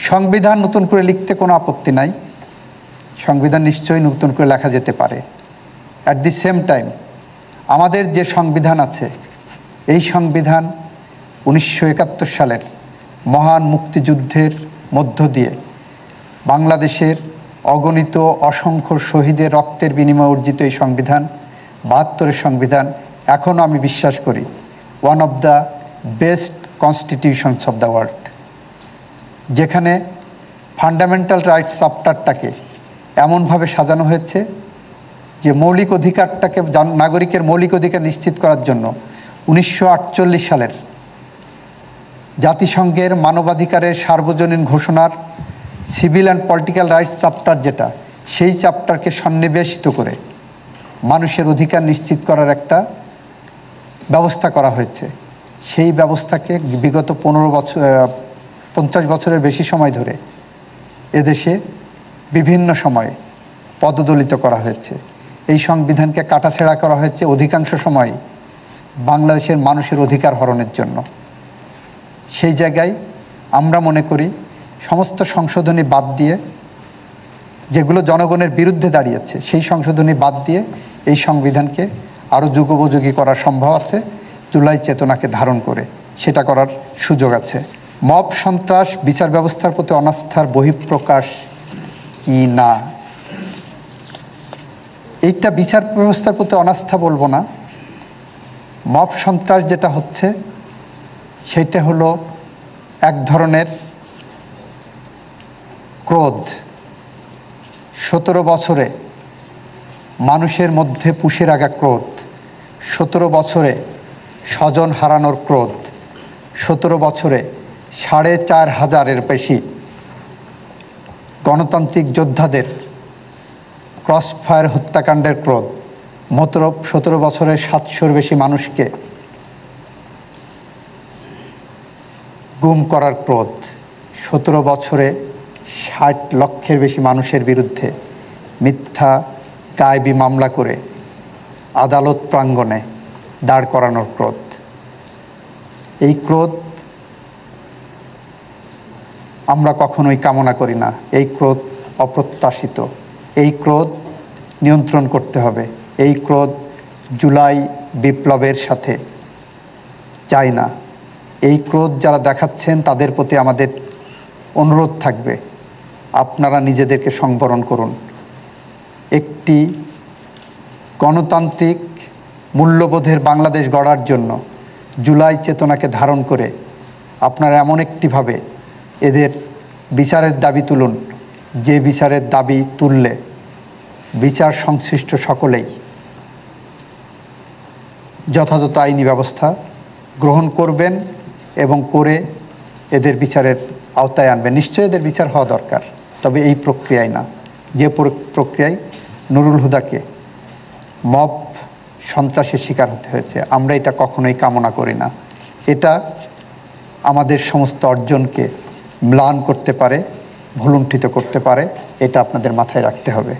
সংবিধান নতুন করে লিখতে কোনো আপত্তি নাই, সংবিধান নিশ্চয়ই নতুন করে লেখা যেতে পারে। অ্যাট দি সেম টাইম আমাদের যে সংবিধান আছে, এই সংবিধান 1971 সালের মহান মুক্তিযুদ্ধের মধ্য দিয়ে বাংলাদেশের অগণিত অসংখ্য শহীদের রক্তের বিনিময়ে অর্জিত এই সংবিধান, 72-এর সংবিধান, এখনও আমি বিশ্বাস করি one of the best constitutions of the world, যেখানে ফান্ডামেন্টাল রাইটস চ্যাপ্টারটাকে এমনভাবে সাজানো হয়েছে যে মৌলিক অধিকারটাকে, নাগরিকের মৌলিক অধিকার নিশ্চিত করার জন্য 1948 সালের জাতিসংঘের মানবাধিকারের সার্বজনীন ঘোষণার civil and political rights chapter, যেটা সেই চ্যাপ্টারকে সন্নিবেশিত করে মানুষের অধিকার নিশ্চিত করার একটা ব্যবস্থা করা হয়েছে। সেই ব্যবস্থাকে বিগত 50 বছরের বেশি সময় ধরে এদেশে বিভিন্ন সময়ে পদদলিত করা হয়েছে। এই সংবিধানকে কাটাছেঁড়া করা হয়েছে অধিকাংশ সময় বাংলাদেশের মানুষের অধিকার হরণের জন্য। সেই জায়গায় আমরা মনে করি সমস্ত সংশোধনী বাদ দিয়ে, যেগুলো জনগণের বিরুদ্ধে দাঁড়িয়েছে, সেই সংশোধনী বাদ দিয়ে এই সংবিধানকে আরও যুগোপযোগী করার সম্ভব আছে। জুলাই চেতনাকে ধারণ করে সেটা করার সুযোগ আছে। মব সন্ত্রাস বিচার ব্যবস্থার প্রতি অনাস্থার বহিঃপ্রকাশ কি না, এইটা বিচার ব্যবস্থার প্রতি অনাস্থা বলবো না। মব সন্ত্রাস যেটা হচ্ছে সেইটা হলো এক ধরনের ক্রোধ, 17 বছরে মানুষের মধ্যে পুষে রাখা ক্রোধ, 17 বছরে স্বজন হারানোর ক্রোধ, 17 বছরে 4500-এর বেশি গণতান্ত্রিক যোদ্ধাদের ক্রসফায়ার হত্যাকাণ্ডের ক্রোধ, 17 বছরে 700-র বেশি মানুষকে গুম করার ক্রোধ, 17 বছরে 60 লক্ষের বেশি মানুষের বিরুদ্ধে মিথ্যা গায়েবী মামলা করে আদালত প্রাঙ্গণে দাঁড় করানোর ক্রোধ। এই ক্রোধ আমরা কখনোই কামনা করি না। এই ক্রোধ অপ্রত্যাশিত, এই ক্রোধ নিয়ন্ত্রণ করতে হবে। এই ক্রোধ জুলাই বিপ্লবের সাথে যায় না। এই ক্রোধ যারা দেখাচ্ছেন তাদের প্রতি আমাদের অনুরোধ থাকবে, আপনারা নিজেদেরকে সংবরণ করুন। একটি গণতান্ত্রিক মূল্যবোধের বাংলাদেশ গড়ার জন্য জুলাই চেতনাকে ধারণ করে আপনারা এমন একটিভাবে এদের বিচারের দাবি তুলুন, যে বিচারের দাবি তুললে বিচার সংশ্লিষ্ট সকলেই যথাযথ আইনি ব্যবস্থা গ্রহণ করবেন এবং করে এদের বিচারের আওতায় আনবেন। নিশ্চয়ই এদের বিচার হওয়া দরকার, তবে এই প্রক্রিয়ায় না, যে প্রক্রিয়ায় নুরুল হুদাকে মব সন্ত্রাসের শিকার হতে হয়েছে। আমরা এটা কখনোই কামনা করি না। এটা আমাদের সমস্ত অর্জনকে ম্লান করতে পারে, ভুলুণ্ঠিত করতে পারে। এটা আপনাদের মাথায় রাখতে হবে।